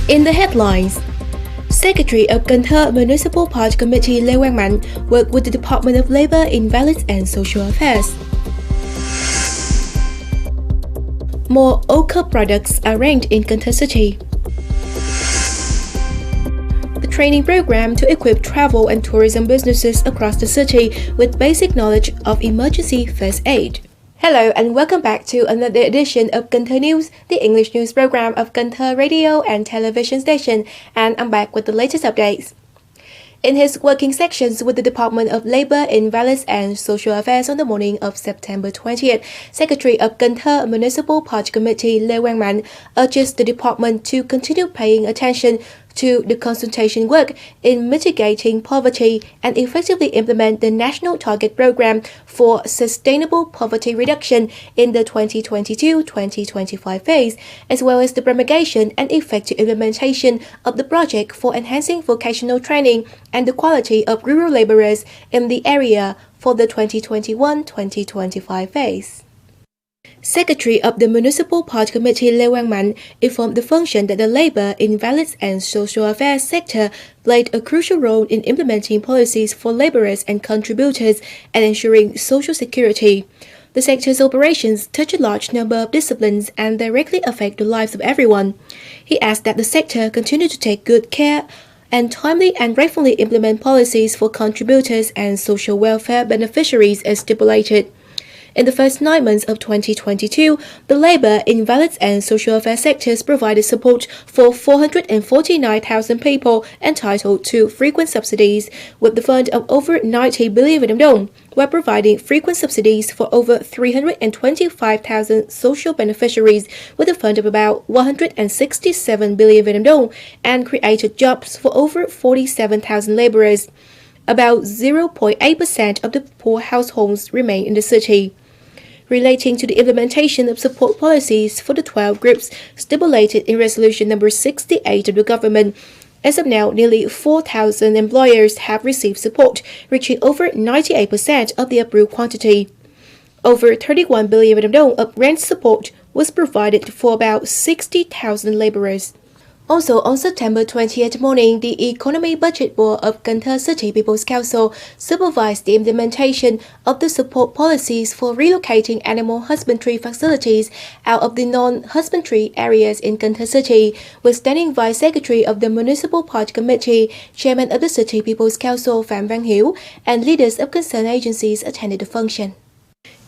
In the headlines, Secretary of Cần Thơ Municipal Party Committee Lê Quang Mạnh worked with the Department of Labour, Invalids and Social Affairs. More OCOP products are ranked in Cần Thơ City. The training program to equip travel and tourism businesses across the city with basic knowledge of emergency first aid. Hello and welcome back to another edition of Cần Thơ News, the English news program of Cần Thơ radio and television station, and I'm back with the latest updates. In his working sections with the Department of Labour, Invalids and Social Affairs on the morning of September 20th, Secretary of Cần Thơ Municipal Party Committee Lê Quang Mạnh urges the department to continue paying attention to the consultation work in mitigating poverty and effectively implement the National Target Program for Sustainable Poverty Reduction in the 2022-2025 phase, as well as the promulgation and effective implementation of the project for enhancing vocational training and the quality of rural labourers in the area for the 2021-2025 phase. Secretary of the Municipal Party Committee Lê Quang Mạnh informed the function that the Labour, Invalids and Social Affairs sector played a crucial role in implementing policies for labourers and contributors and ensuring social security. The sector's operations touch a large number of disciplines and directly affect the lives of everyone. He asked that the sector continue to take good care and timely and rightfully implement policies for contributors and social welfare beneficiaries as stipulated. In the first 9 months of 2022, the Labour, Invalids and Social Affairs sectors provided support for 449,000 people entitled to frequent subsidies, with the fund of over 90 billion Việt Nam đồng, while providing frequent subsidies for over 325,000 social beneficiaries with a fund of about 167 billion Việt Nam đồng, and created jobs for over 47,000 labourers. About 0.8% of the poor households remain in the city. Relating to the implementation of support policies for the 12 groups stipulated in Resolution number 68 of the government, as of now, nearly 4,000 employers have received support, reaching over 98% of the approved quantity. Over 31 billion Việt Nam đồng of rent support was provided for about 60,000 labourers. Also, on September 20th morning, the Economy Budget Board of Cần Thơ City People's Council supervised the implementation of the support policies for relocating animal husbandry facilities out of the non-husbandry areas in Cần Thơ City, with Standing Vice Secretary of the Municipal Party Committee, Chairman of the City People's Council Phạm Văn Hiếu, and leaders of concerned agencies attended the function.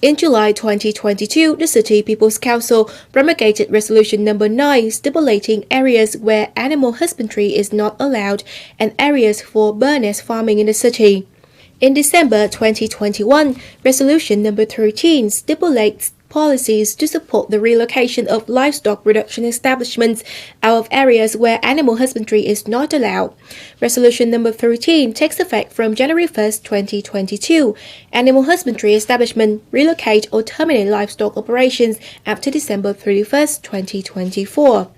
In July 2022, the City People's Council promulgated Resolution number 9 stipulating areas where animal husbandry is not allowed and areas for bird-nest farming in the city. In December 2021, Resolution number 13 stipulates policies to support the relocation of livestock production establishments out of areas where animal husbandry is not allowed. Resolution number 13 takes effect from January 1st, 2022. Animal husbandry establishments relocate or terminate livestock operations after December 31st, 2024.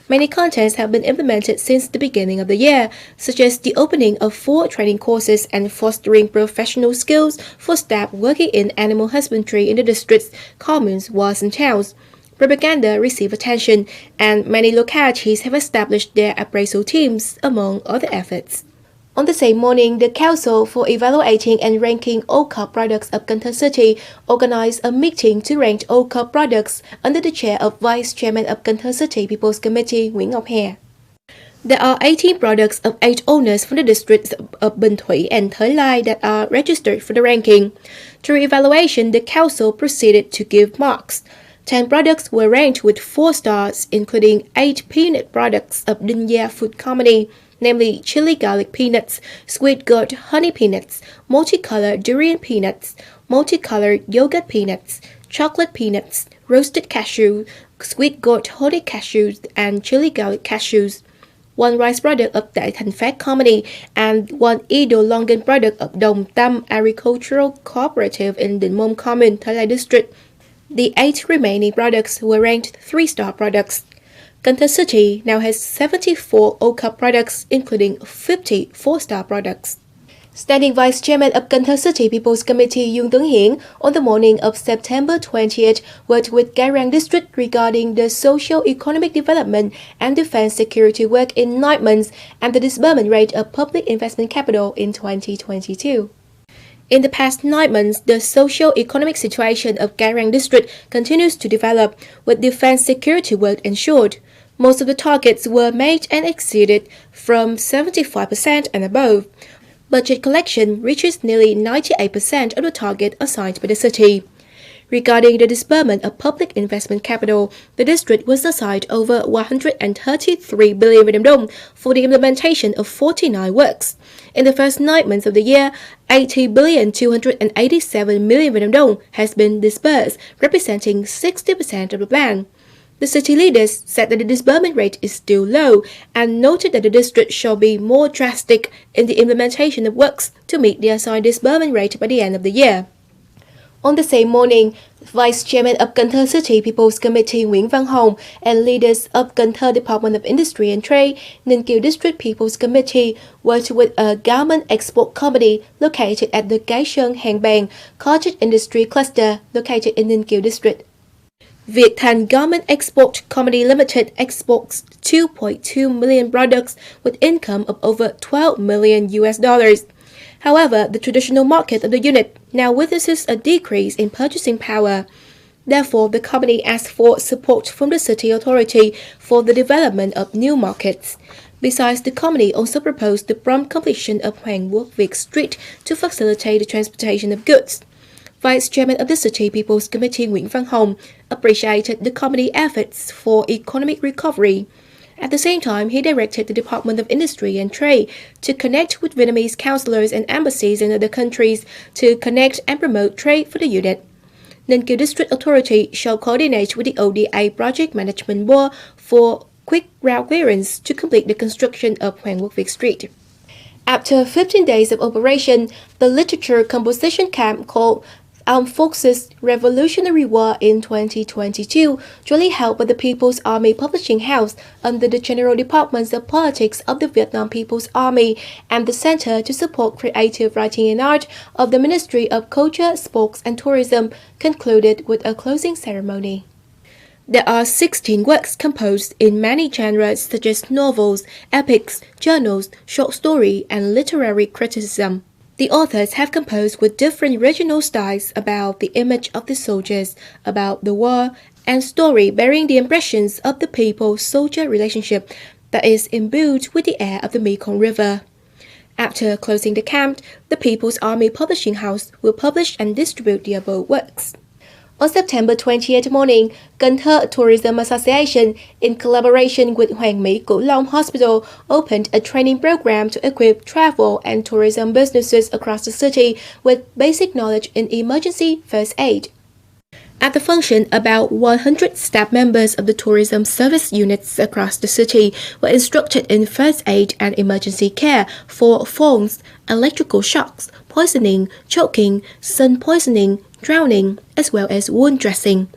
Many contents have been implemented since the beginning of the year, such as the opening of 4 training courses and fostering professional skills for staff working in animal husbandry in the districts, communes, wards and towns. Propaganda received attention, and many localities have established their appraisal teams, among other efforts. On the same morning, the Council for Evaluating and Ranking OCOP Products of Cần Thơ City organized a meeting to rank OCOP products under the chair of Vice Chairman of Cần Thơ City People's Committee Nguyễn Ngọc Hè. There are 18 products of 8 owners from the districts of Bình Thủy and Thời that are registered for the ranking. Through evaluation, the Council proceeded to give marks. 10 products were ranked with 4 stars, including 8 peanut products of Đinh Gia Food Company, namely chili garlic peanuts, sweet goat honey peanuts, multicolored durian peanuts, multicolored yogurt peanuts, chocolate peanuts, roasted cashew, sweet goat honey cashews, and chili garlic cashews. 1 rice product of Đại Phát Company and 1 Idol Longan product of Đồng Tâm Agricultural Cooperative in Định Môn Commune, Thời District. The 8 remaining products were ranked 3-star products. Cần Thơ City now has 74 OCOP products, including 50 4-star products. Standing Vice Chairman of Cần Thơ City People's Committee Yoon Tuấn-Hiển on the morning of September 20th worked with Garang District regarding the socio-economic development and defense security work in 9 months and the disbursement rate of public investment capital in 2022. In the past 9 months, the socio-economic situation of Garang District continues to develop, with defense security work ensured. Most of the targets were made and exceeded from 75% and above. Budget collection reaches nearly 98% of the target assigned by the city. Regarding the disbursement of public investment capital, the district was assigned over 133 billion Vietnam dong for the implementation of 49 works. In the first 9 months of the year, 80 billion 287 million Vietnam dong has been disbursed, representing 60% of the plan. The city leaders said that the disbursement rate is still low and noted that the district shall be more drastic in the implementation of works to meet the assigned disbursement rate by the end of the year. On the same morning, Vice Chairman of Cần Thơ City People's Committee Nguyễn Văn Hồng and leaders of Cần Thơ Department of Industry and Trade, Ninh Kiều District People's Committee worked with a garment export company located at the Cái Sơn Hàng Bàng Cottage Industry Cluster located in Ninh Kiều District. Việt Thành Garment Export Company Limited exports 2.2 million products with income of over $12 million. However, the traditional market of the unit now witnesses a decrease in purchasing power. Therefore, the company asked for support from the city authority for the development of new markets. Besides, the company also proposed the prompt completion of Hoàng Quốc Việt Street to facilitate the transportation of goods. Vice Chairman of the City People's Committee Nguyễn Văn Hồng appreciated the company efforts for economic recovery. At the same time, he directed the Department of Industry and Trade to connect with Vietnamese councillors and embassies in other countries to connect and promote trade for the unit. Ninh Kiều District Authority shall coordinate with the ODA Project Management Board for quick route clearance to complete the construction of Hoàng Quốc Việt Street. After 15 days of operation, the literature composition camp called Armed Forces Revolutionary War in 2022, jointly held by the People's Army Publishing House under the General Departments of Politics of the Vietnam People's Army and the Center to Support Creative Writing and Art of the Ministry of Culture, Sports and Tourism, concluded with a closing ceremony. There are 16 works composed in many genres such as novels, epics, journals, short story, and literary criticism. The authors have composed with different regional styles about the image of the soldiers, about the war, and story bearing the impressions of the people-soldier relationship that is imbued with the air of the Mekong River. After closing the camp, the People's Army Publishing House will publish and distribute the above works. On September 28th morning, Cần Thơ Tourism Association, in collaboration with Hoàng Mỹ Cửu Long Hospital, opened a training program to equip travel and tourism businesses across the city with basic knowledge in emergency first aid. At the function, about 100 staff members of the tourism service units across the city were instructed in first aid and emergency care for falls, electrical shocks, poisoning, choking, sun poisoning, drowning, as well as wound dressing.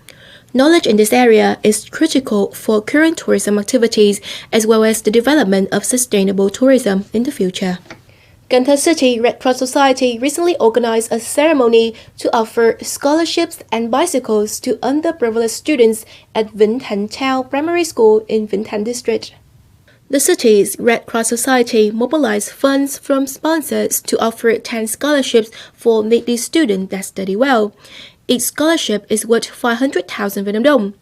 Knowledge in this area is critical for current tourism activities as well as the development of sustainable tourism in the future. Cần Thơ City Red Cross Society recently organized a ceremony to offer scholarships and bicycles to underprivileged students at Vĩnh Thành Town Primary School in Vĩnh Thành District. The city's Red Cross Society mobilized funds from sponsors to offer 10 scholarships for needy students that study well. Each scholarship is worth 500,000 Vietnam dong.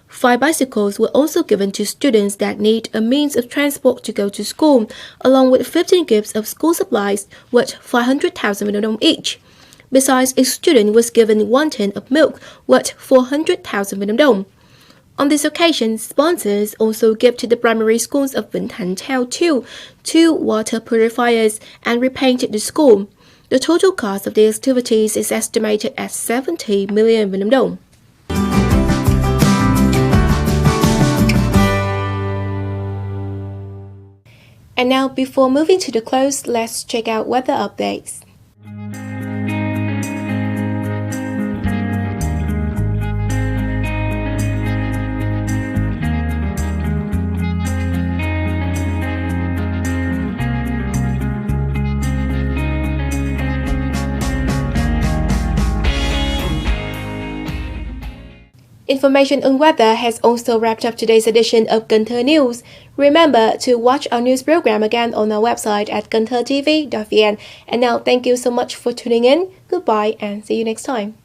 5 bicycles were also given to students that need a means of transport to go to school, along with 15 gifts of school supplies worth 500,000 Vietnam dong each. Besides, a student was given 1 tin of milk worth 400,000 Vietnam dong. On this occasion, sponsors also gave to the primary schools of Vĩnh Thành Town 2 water purifiers and repainted the school. The total cost of the activities is estimated at 70 million Vietnam dong. And now, before moving to the close, let's check out weather updates. Information on weather has also wrapped up today's edition of Cần Thơ News. Remember to watch our news program again on our website at kenthtv.vn. And now, thank you so much for tuning in. Goodbye and see you next time.